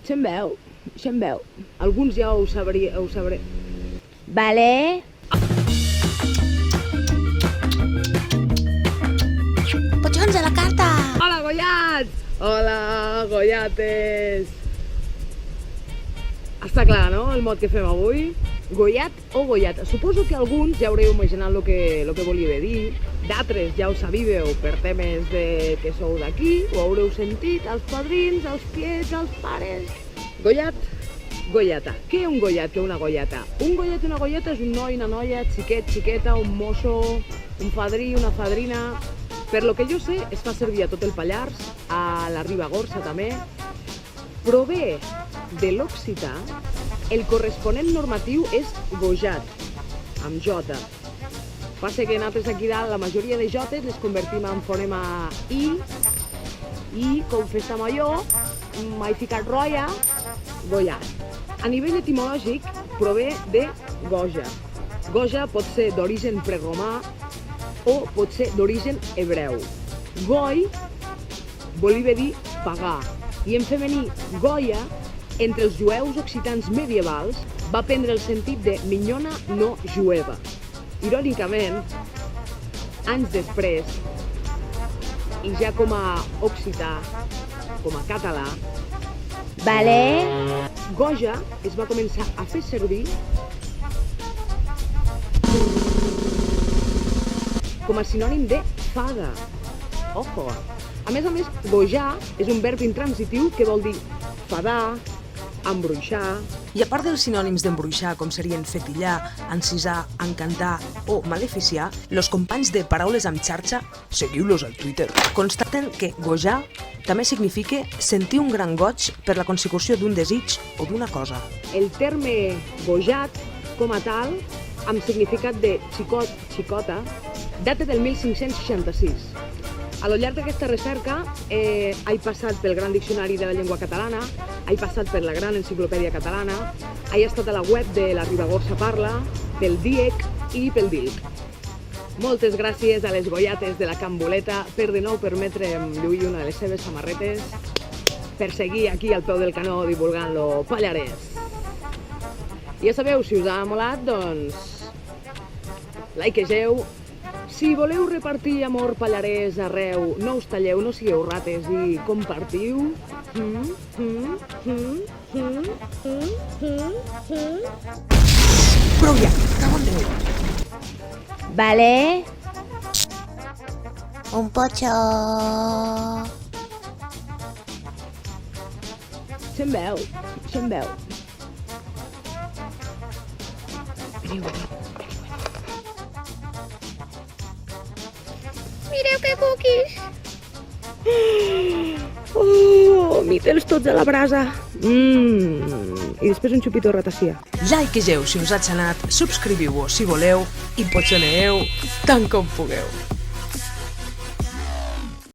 Se'n veu. Alguns ja ho sabré. Vale. Potxons a la carta! Hola, goiats! Hola, goiates! Està clar, no?, el mot que fem avui. Goiat o goiata. Suposo que alguns ja haureu imaginat el que volia dir. D'altres ja ho sabíeu per temes de que sou d'aquí, ho haureu sentit, els padrins, els tiets, els pares. Goiat, goiata. Què és un goiat, què és una goiata? Un goiat i una goiata és un noi, una noia, xiquet, xiqueta, un mosso, un fadrí, una fadrina. Per lo que jo sé, es fa servir a tot el Pallars, a la Ribagorça també. Prové de l'occità, el corresponent normatiu és gojat, amb jota. Passa que nosaltres aquí dalt, la majoria de jotes les convertim en fonema i, com festa major, m'he ficat roia, goiat. A nivell etimològic, prové de goja. Goja pot ser d'origen preromà o pot ser d'origen hebreu. Goi volia dir pagar, i en femení goia, entre els jueus occitans medievals, va prendre el sentit de minyona no jueva. Irònicament, anys després, i ja com a occità, com a català, Vale. goja es va començar a fer servir com a sinònim de fada. Ojo! A més, gojar és un verb intransitiu que vol dir fadar, embruixar. I a part dels sinònims d'embruixar, com serien fetillar, encisar, encantar o maleficiar, los companys de Paraules amb xarxa, seguiu-los al Twitter, constaten que gojar també significa sentir un gran goig per la consecució d'un desig o d'una cosa. El terme gojat, com a tal, amb significat de xicot, xicota, data del 1566. A lo llarg d'aquesta recerca he passat pel Gran Diccionari de la Llengua Catalana, he passat per la Gran Enciclopèdia Catalana, he estat a la web de la Ribagorça Parla, pel DIEC i pel DILC. Moltes gràcies a les goiates de la Camboleta per de nou permetre'm lluir una de les seves samarretes, per seguir aquí al peu del canó divulgant-lo pallarès. Ja sabeu, si us ha molat, doncs likeegeu. Si voleu repartir amor pallarès arreu, no us talleu, no sigueu rates i compartiu. Prou ja, cago en Déu! Vale. Un potxo! Se'n veu. Mireu que cookies! Oh, mítels tots a la brasa. I després un xupito de ratafia. Likeegeu si us ha xanat, subscriviu-vos si voleu i potxoneeu tant com pugueu.